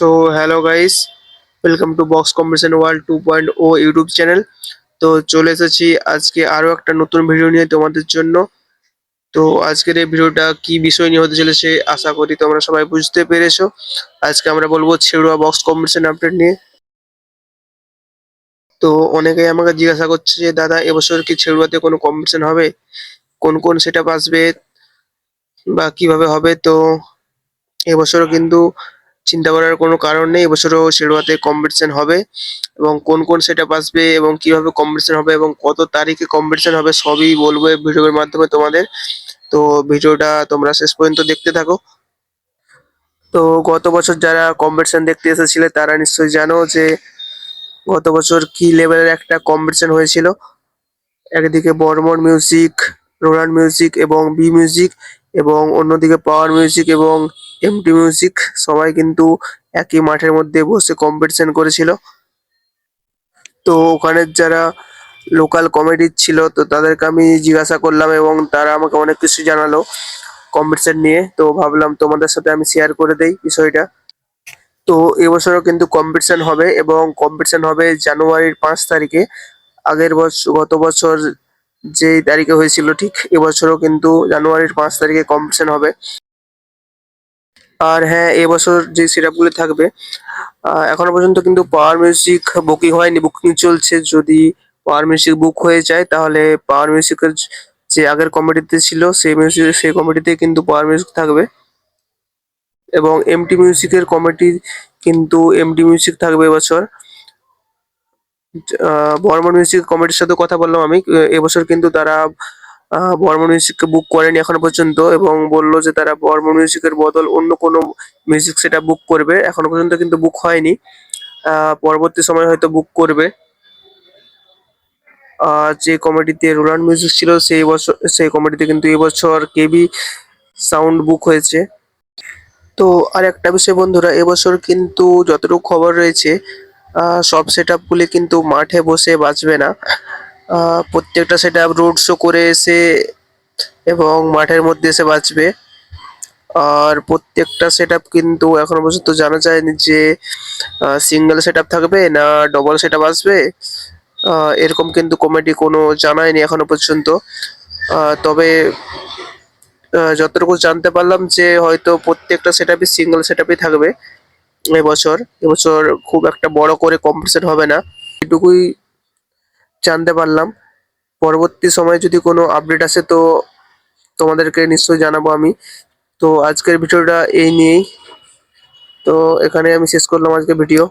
So hello guys, welcome to box competition world 2.0 YouTube channel. তো চলে এসেছি আজকে আরো একটা নতুন ভিডিও নিয়ে তোমাদের জন্য। তো আজকের এই ভিডিওটা কি বিষয় নিয়ে হতে চলেছে আশা করি তোমরা সবাই বুঝতে পেরেছো। আজকে আমরা বলবো ছেড়ুয়া বক্স কম্পিটিশন আপডেট নিয়ে। তো অনেকেই আমাকে জিজ্ঞাসা করছে যে দাদা এবছর কি ছেড়ুয়াতে কোনো কম্পিটিশন হবে, কোন কোন সেটআপ আসবে বা কিভাবে হবে। তো এবছরও কিন্তু চিন্তা করার কোনো কারণ নেই, এবছরও শেরওয়াতে কম্পিটিশন হবে এবং কোন কোন সেটআপ আসবে এবং কিভাবে কম্পিটিশন হবে এবং কত তারিখে কম্পিটিশন হবে সবই বলবো এই ভিডিওর মাধ্যমে তোমাদের। তো ভিডিওটা তোমরা শেষ পর্যন্ত দেখতে থাকো। তো গত বছর যারা কম্পিটিশন দেখতে এসেছিলে তারা নিশ্চয়ই জানো যে গত বছর কি লেভেলের একটা কম্পিটিশন হয়েছিল। একদিকে বর্মন মিউজিক, রোলান্ড মিউজিক এবং বি মিউজিক এবং অন্যদিকে পাওয়ার মিউজিক এবং এমটি মিউজিক সবাই কিন্তু একই মাঠের মধ্যে বসে কম্পিটিশন করেছিল। তো ওখানে যারা লোকাল কমিটির ছিল তো তাদেরকে আমি জিজ্ঞাসা করলাম এবং তারা আমাকে অনেক কিছু জানালো কম্পিটিশন নিয়ে। তো ভাবলাম তোমাদের সাথে আমি শেয়ার করে দেই বিষয়টা। তো এবছরও কিন্তু কম্পিটিশন হবে এবং কম্পিটিশন হবে জানুয়ারির 5 তারিখে। আগের বছর গত বছর যেই তারিখে হয়েছিল ঠিক এবছরও কিন্তু জানুয়ারির 5 তারিখে কম্পিটিশন হবে। আর হ্যাঁ, এবছর যে সেটআপ গুলো থাকবে এখনো পর্যন্ত কিন্তু পাওয়ার মিউজিক বুকিং হয়নি, বুকিং চলছে। যদি পাওয়ার মিউজিক বুক হয়ে যায় তাহলে পাওয়ার মিউজিকের যে আগের কমিটিতে ছিল সেই কমিটিতে কিন্তু পাওয়ার মিউজিক থাকবে এবং এমটি মিউজিকের কমিটি কিন্তু এমটি মিউজিক থাকবে এবছর। বর্মন মিউজিক কমিটির সাথে কথা বললাম আমি, এবছর কিন্তু তারা বর্মন মিউজিককে বুক করেনি এখনো পর্যন্ত এবং বললো যে তারা বর্মন মিউজিকের বদল অন্য কোনো মিউজিক সেটা বুক করবে। এখনো পর্যন্ত কিন্তু বুক হয়নি, পরবর্তী সময় হয়তো বুক করবে। যে কমিটিতে রোলান্ড মিউজিক ছিল সেই কমিটিতে কিন্তু এবছর কেবি সাউন্ড বুক হয়েছে। তো আর একটা বিষয় বন্ধুরা, এবছর কিন্তু যতটুকু খবর রয়েছে সব সেটআপ গুলি কিন্তু মাঠে বসে বাজবে না। প্রত্যেকটা সেটআপ রোড শো করে এসে এবং মাঠের মধ্যে এসে বাজবে। আর প্রত্যেকটা সেটআপ কিন্তু এখনো পর্যন্ত জানা যায়নি যে সিঙ্গেল সেটআপ থাকবে না ডবল সেটআপ আসবে। এরকম কিন্তু কমিটি কোনো জানায়নি এখনো পর্যন্ত। তবে যতটুকু জানতে পারলাম যে হয়তো প্রত্যেকটা সেটআপই সিঙ্গেল সেটআপই থাকবে এবছর। এবছর খুব একটা বড় করে কম্পিটিশন হবে না, এটুকুই জানতে পারলাম। পরবর্তী সময়ে যদি কোনো আপডেট আসে তো তোমাদেরকে নিশ্চয়ই জানাবো আমি। তো আজকের ভিডিওটা এই নিয়েই, তো এখানে আমি শেষ করলাম আজকের ভিডিও।